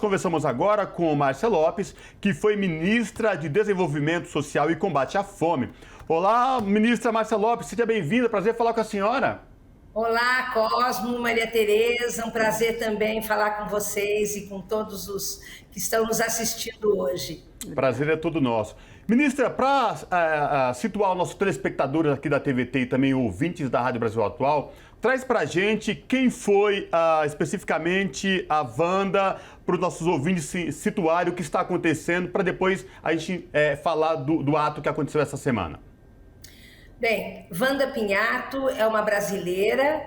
conversamos agora com Márcia Lopes, que foi ministra de Desenvolvimento Social e Combate à Fome. Olá, ministra Márcia Lopes, seja bem-vinda, prazer falar com a senhora. Olá, Cosmo, Maria Tereza, um prazer também falar com vocês e com todos os que estão nos assistindo hoje. Prazer é todo nosso. Ministra, para situar os nossos telespectadores aqui da TVT e também ouvintes da Rádio Brasil Atual, traz para a gente quem foi especificamente a Wanda, para os nossos ouvintes se situarem o que está acontecendo, para depois a gente falar do ato que aconteceu essa semana. Bem, Wanda Pinhato é uma brasileira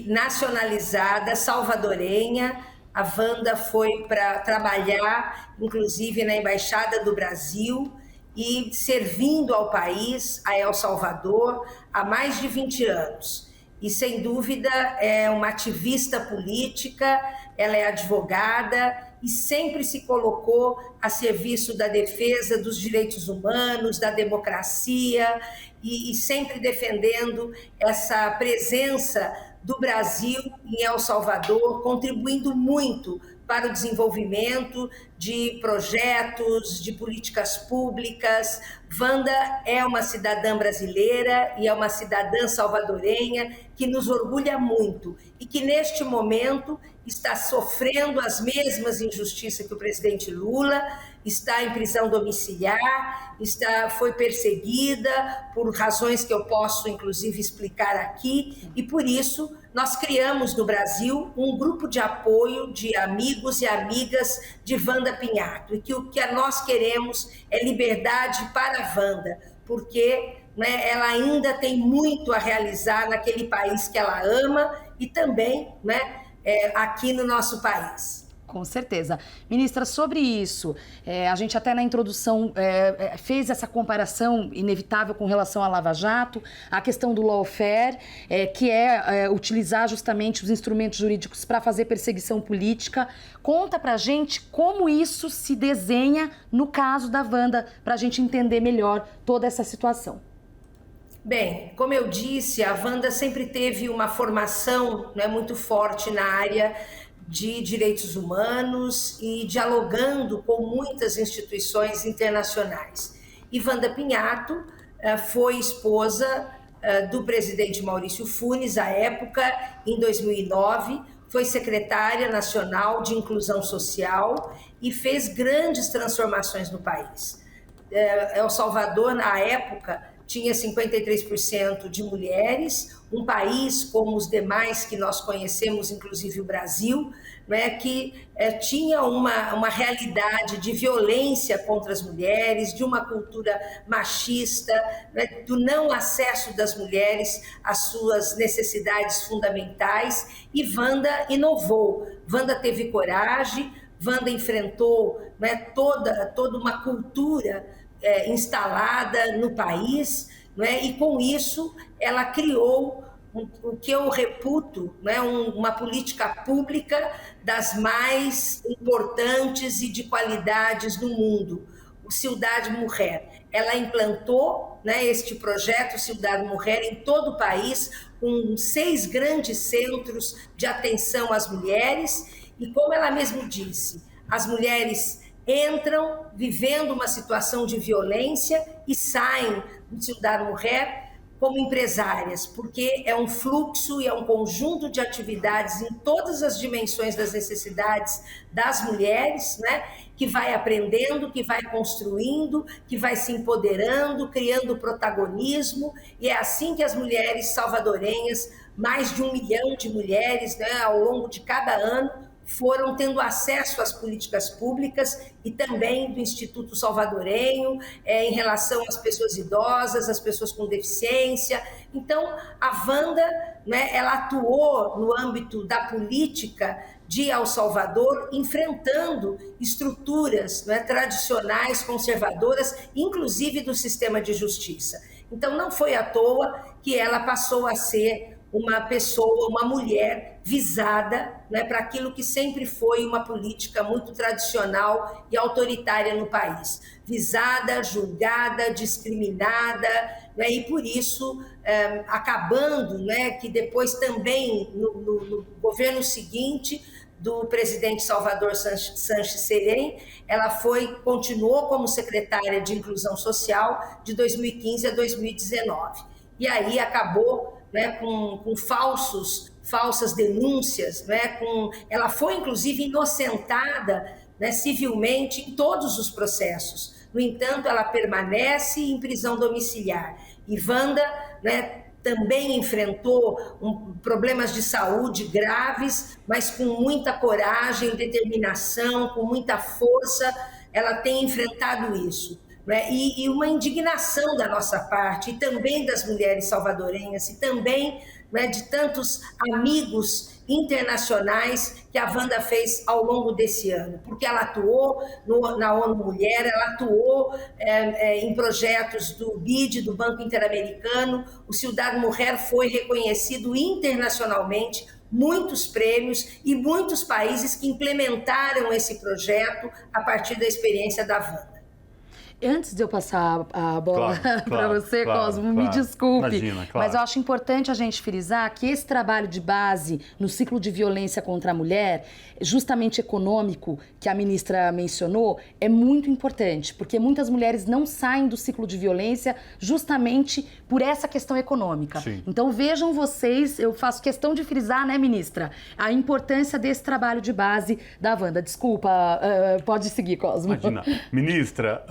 nacionalizada, salvadorenha. A Wanda foi para trabalhar, inclusive, na Embaixada do Brasil e servindo ao país, a El Salvador, há mais de 20 anos. E, sem dúvida, é uma ativista política, ela é advogada e sempre se colocou a serviço da defesa dos direitos humanos, da democracia e sempre defendendo essa presença do Brasil em El Salvador, contribuindo muito para o desenvolvimento de projetos, de políticas públicas. Wanda é uma cidadã brasileira e é uma cidadã salvadorenha que nos orgulha muito e que, neste momento, está sofrendo as mesmas injustiças que o presidente Lula, está em prisão domiciliar, foi perseguida por razões que eu posso, inclusive, explicar aqui, e por isso nós criamos no Brasil um grupo de apoio de amigos e amigas de Wanda Pinhato, e que o que nós queremos é liberdade para a Wanda, porque ela ainda tem muito a realizar naquele país que ela ama e também aqui no nosso país. Com certeza. Ministra, sobre isso, a gente até na introdução fez essa comparação inevitável com relação à Lava Jato, a questão do lawfare, que é utilizar justamente os instrumentos jurídicos para fazer perseguição política. Conta pra gente como isso se desenha no caso da Wanda, para a gente entender melhor toda essa situação. Bem, como eu disse, a Wanda sempre teve uma formação muito forte na área de direitos humanos e dialogando com muitas instituições internacionais. E Wanda Pinhato foi esposa do presidente Maurício Funes, à época, em 2009, foi secretária nacional de inclusão social e fez grandes transformações no país. El Salvador, na época, tinha 53% de mulheres, um país como os demais que nós conhecemos, inclusive o Brasil, que tinha uma realidade de violência contra as mulheres, de uma cultura machista, do não acesso das mulheres às suas necessidades fundamentais, e Wanda inovou, Wanda teve coragem, Wanda enfrentou toda uma cultura instalada no país, e com isso ela criou o que eu reputo uma política pública das mais importantes e de qualidades no mundo, o Ciudad Mujer. Ela implantou este projeto Ciudad Mujer em todo o país, com 6 grandes centros de atenção às mulheres, e como ela mesma disse, as mulheres entram vivendo uma situação de violência e saem do Ciudad Mujer como empresárias, porque é um fluxo e é um conjunto de atividades em todas as dimensões das necessidades das mulheres, que vai aprendendo, que vai construindo, que vai se empoderando, criando protagonismo, e é assim que as mulheres salvadorenhas, mais de 1 milhão de mulheres, ao longo de cada ano, foram tendo acesso às políticas públicas e também do Instituto Salvadorenho, em relação às pessoas idosas, às pessoas com deficiência. Então, a Wanda, ela atuou no âmbito da política de El Salvador, enfrentando estruturas tradicionais, conservadoras, inclusive do sistema de justiça. Então, não foi à toa que ela passou a ser uma pessoa, uma mulher visada para aquilo que sempre foi uma política muito tradicional e autoritária no país. Visada, julgada, discriminada, e por isso acabando que depois também no governo seguinte do presidente Salvador Sanches Serem, ela continuou como secretária de Inclusão Social de 2015 a 2019. E aí acabou, né, com falsas denúncias, né, ela foi inclusive inocentada, né, civilmente em todos os processos. No entanto, ela permanece em prisão domiciliar. E Wanda, né, também enfrentou problemas de saúde graves, mas com muita coragem, determinação, com muita força, ela tem enfrentado isso. Né? E uma indignação da nossa parte, e também das mulheres salvadorenhas, e também, né, de tantos amigos internacionais que a Wanda fez ao longo desse ano, porque ela atuou na ONU Mulher, ela atuou em projetos do BID, do Banco Interamericano, o Ciudad Mujer foi reconhecido internacionalmente, muitos prêmios e muitos países que implementaram esse projeto a partir da experiência da Wanda. Antes de eu passar a bola para você, Cosmo, me desculpe, Imagina, mas eu acho importante a gente frisar que esse trabalho de base no ciclo de violência contra a mulher, justamente econômico, que a ministra mencionou, é muito importante, porque muitas mulheres não saem do ciclo de violência justamente por essa questão econômica. Sim. Então vejam vocês, eu faço questão de frisar, né, ministra, a importância desse trabalho de base da Wanda. Desculpa, pode seguir, Cosmo. Imagina. Ministra,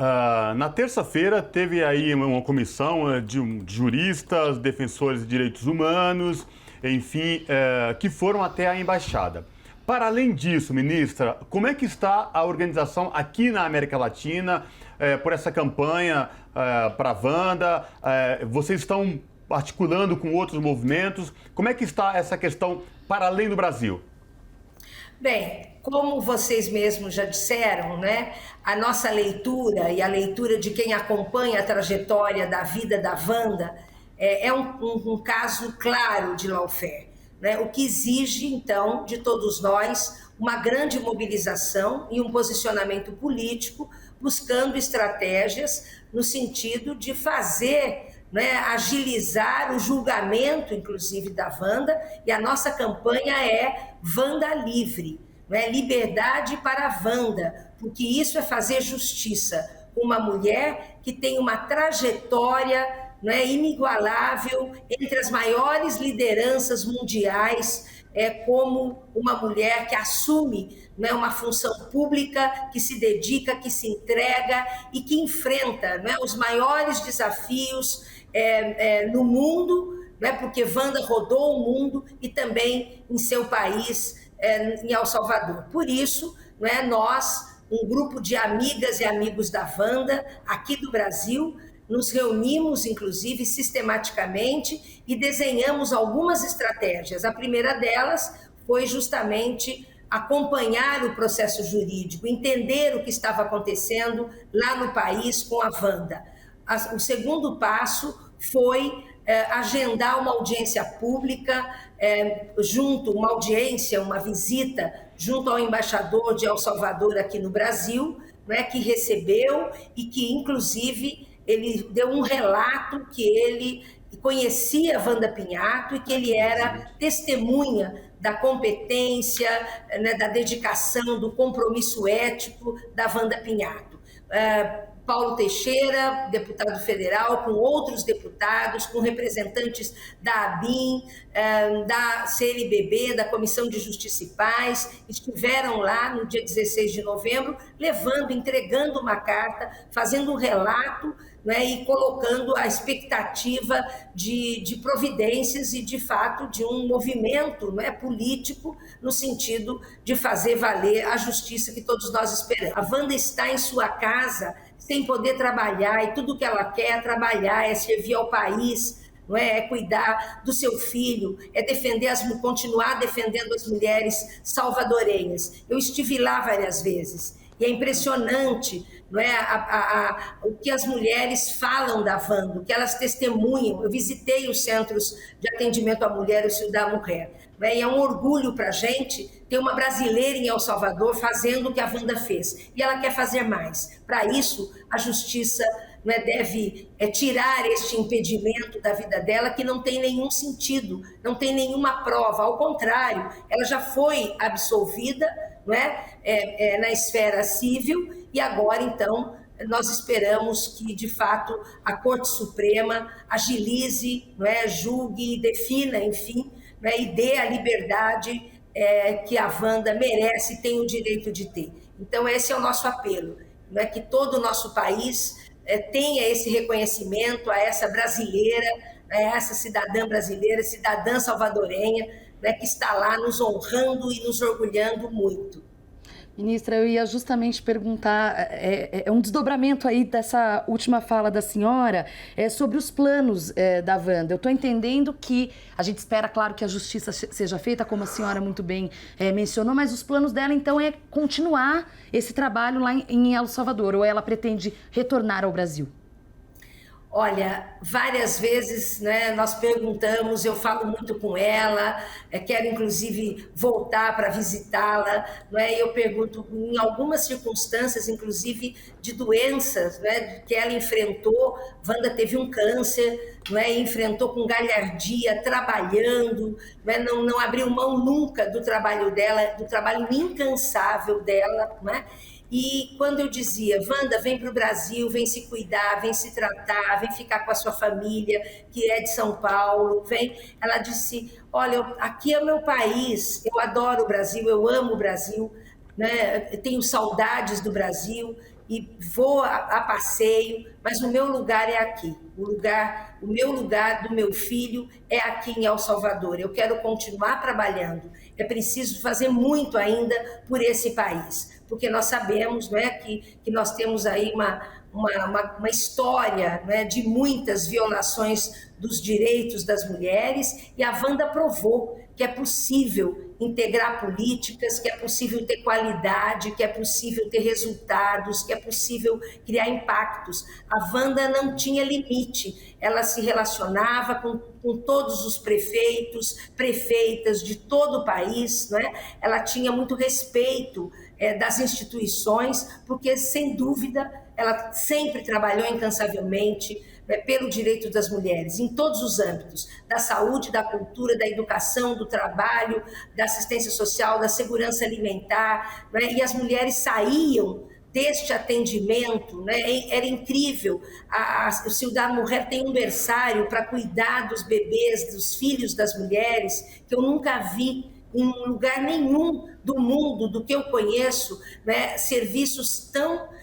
na terça-feira teve aí uma comissão de juristas, defensores de direitos humanos, enfim, que foram até a embaixada. Para além disso, ministra, como é que está a organização aqui na América Latina por essa campanha para a Wanda? Vocês estão articulando com outros movimentos? Como é que está essa questão para além do Brasil? Bem, como vocês mesmos já disseram, né, a nossa leitura e a leitura de quem acompanha a trajetória da vida da Wanda é um caso claro de lawfare, né, o que exige, então, de todos nós uma grande mobilização e um posicionamento político buscando estratégias no sentido de fazer, né, agilizar o julgamento, inclusive, da Wanda, e a nossa campanha é Wanda Livre, né, liberdade para a Wanda, porque isso é fazer justiça com uma mulher que tem uma trajetória, né, inigualável entre as maiores lideranças mundiais, como uma mulher que assume, né, uma função pública, que se dedica, que se entrega e que enfrenta, né, os maiores desafios no mundo, né, porque Wanda rodou o mundo e também em seu país, em El Salvador. Por isso, né, nós, um grupo de amigas e amigos da Wanda, aqui do Brasil, nos reunimos, inclusive, sistematicamente e desenhamos algumas estratégias. A primeira delas foi justamente acompanhar o processo jurídico, entender o que estava acontecendo lá no país com a Wanda. O segundo passo foi agendar uma audiência pública, uma visita junto ao embaixador de El Salvador aqui no Brasil, né, que recebeu e que, inclusive, ele deu um relato que ele conhecia a Wanda Pinhato e que ele era testemunha da competência, né, da dedicação, do compromisso ético da Wanda Pinhato. Paulo Teixeira, deputado federal, com outros deputados, com representantes da ABIN, da CNBB, da Comissão de Justiça e Paz, estiveram lá no dia 16 de novembro, entregando uma carta, fazendo um relato, né, e colocando a expectativa de providências e, de fato, de um movimento, né, político no sentido de fazer valer a justiça que todos nós esperamos. A Wanda está em sua casa sem poder trabalhar e tudo que ela quer é trabalhar, é servir ao país, não é? É cuidar do seu filho, é continuar defendendo as mulheres salvadorenhas. Eu estive lá várias vezes e é impressionante, não é, o que as mulheres falam da Wanda, o que elas testemunham. Eu visitei os centros de atendimento à mulher, o Ciudad Mujer, né, e é um orgulho para a gente ter uma brasileira em El Salvador fazendo o que a Wanda fez. E ela quer fazer mais. Para isso, a justiça não é, deve tirar este impedimento da vida dela, que não tem nenhum sentido, não tem nenhuma prova. Ao contrário, ela já foi absolvida, não é, na esfera civil, e agora, então, nós esperamos que, de fato, a Corte Suprema agilize, não é, julgue, defina, enfim, não é, e dê a liberdade que a Wanda merece e tem o direito de ter. Então, esse é o nosso apelo, não é, que todo o nosso país tenha esse reconhecimento a essa brasileira, a essa cidadã brasileira, cidadã salvadorenha, né, que está lá nos honrando e nos orgulhando muito. Ministra, eu ia justamente perguntar, é um desdobramento aí dessa última fala da senhora, sobre os planos da Wanda. Eu estou entendendo que a gente espera, claro, que a justiça seja feita, como a senhora muito bem mencionou, mas os planos dela, então, é continuar esse trabalho lá em El Salvador, ou ela pretende retornar ao Brasil? Olha, várias vezes, né, nós perguntamos, eu falo muito com ela, quero inclusive voltar para visitá-la, né, e eu pergunto, em algumas circunstâncias, inclusive de doenças, né, que ela enfrentou. Wanda teve um câncer, né, e enfrentou com galhardia, trabalhando, né, não abriu mão nunca do trabalho dela, do trabalho incansável dela, né? E quando eu dizia, Wanda, vem para o Brasil, vem se cuidar, vem se tratar, vem ficar com a sua família, que é de São Paulo, vem. Ela disse, olha, aqui é o meu país, eu adoro o Brasil, eu amo o Brasil, né? Eu tenho saudades do Brasil e vou a passeio, mas o meu lugar é aqui. O meu lugar do meu filho é aqui em El Salvador. Eu quero continuar trabalhando. É preciso fazer muito ainda por esse país, porque nós sabemos, né, que nós temos aí uma história, né, de muitas violações dos direitos das mulheres, e a Wanda provou que é possível integrar políticas, que é possível ter qualidade, que é possível ter resultados, que é possível criar impactos. A Wanda não tinha limite, ela se relacionava com todos os prefeitos, prefeitas de todo o país, né? Ela tinha muito respeito das instituições, porque, sem dúvida, ela sempre trabalhou incansavelmente, né, pelo direito das mulheres, em todos os âmbitos, da saúde, da cultura, da educação, do trabalho, da assistência social, da segurança alimentar, né, e as mulheres saíam deste atendimento, né, era incrível. O Ciudad Mujer tem um berçário para cuidar dos bebês, dos filhos das mulheres, que eu nunca vi em lugar nenhum do mundo, do que eu conheço, né, serviços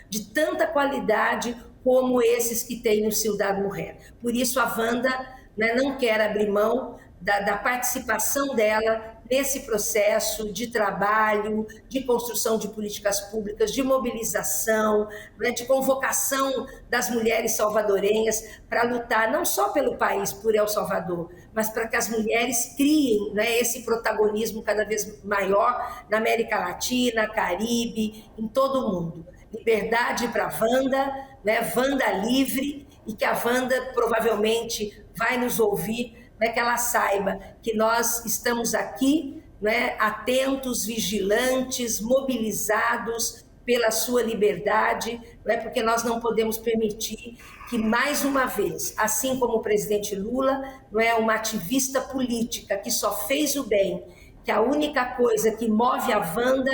de tanta qualidade como esses que tem no Ciudad Mujer. Por isso a Wanda, né, não quer abrir mão da participação dela nesse processo de trabalho, de construção de políticas públicas, de mobilização, né, de convocação das mulheres salvadorenhas para lutar não só pelo país, por El Salvador, mas para que as mulheres criem, né, esse protagonismo cada vez maior na América Latina, Caribe, em todo o mundo. Liberdade para a Wanda, né, Wanda livre, e que a Wanda provavelmente vai nos ouvir, né, que ela saiba que nós estamos aqui, né, atentos, vigilantes, mobilizados pela sua liberdade, né, porque nós não podemos permitir que, mais uma vez, assim como o presidente Lula, não é, uma ativista política que só fez o bem, que a única coisa que move a Wanda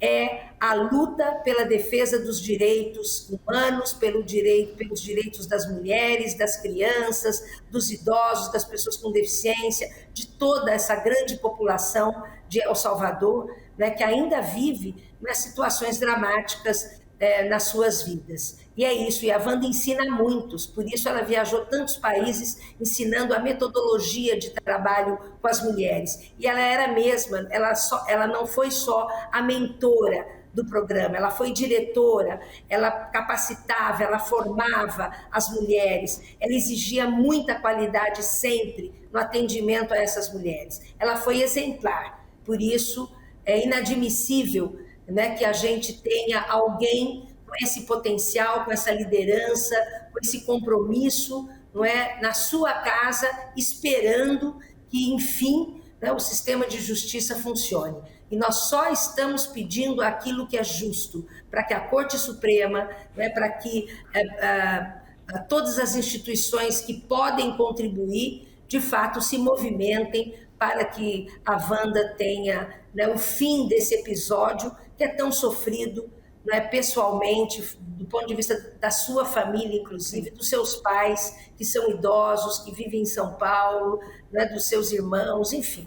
é a luta pela defesa dos direitos humanos, pelos direitos das mulheres, das crianças, dos idosos, das pessoas com deficiência, de toda essa grande população de El Salvador, né, que ainda vive, né, situações dramáticas nas suas vidas. E é isso, e a Wanda ensina a muitos, por isso ela viajou tantos países ensinando a metodologia de trabalho com as mulheres. E ela era mesma, ela não foi só a mentora do programa, ela foi diretora, ela capacitava, ela formava as mulheres, ela exigia muita qualidade sempre no atendimento a essas mulheres. Ela foi exemplar, por isso é inadmissível, né, que a gente tenha alguém com esse potencial, com essa liderança, com esse compromisso, não é, na sua casa, esperando que, enfim, né, o sistema de justiça funcione. E nós só estamos pedindo aquilo que é justo, para que a Corte Suprema, né, para que todas as instituições que podem contribuir, de fato, se movimentem para que a Wanda tenha, né, o fim desse episódio que é tão sofrido, né, pessoalmente, do ponto de vista da sua família, inclusive, dos seus pais, que são idosos, que vivem em São Paulo, né, dos seus irmãos, enfim.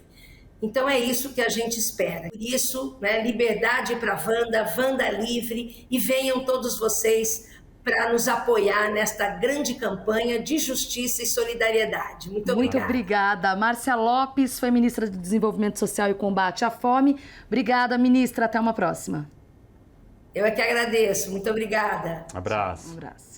Então é isso que a gente espera. Por isso, né, liberdade para a Wanda, Wanda livre, e venham todos vocês para nos apoiar nesta grande campanha de justiça e solidariedade. Muito obrigada. Muito obrigada. Márcia Lopes foi ministra de Desenvolvimento Social e Combate à Fome. Obrigada, ministra. Até uma próxima. Eu é que agradeço. Muito obrigada. Abraço. Um abraço.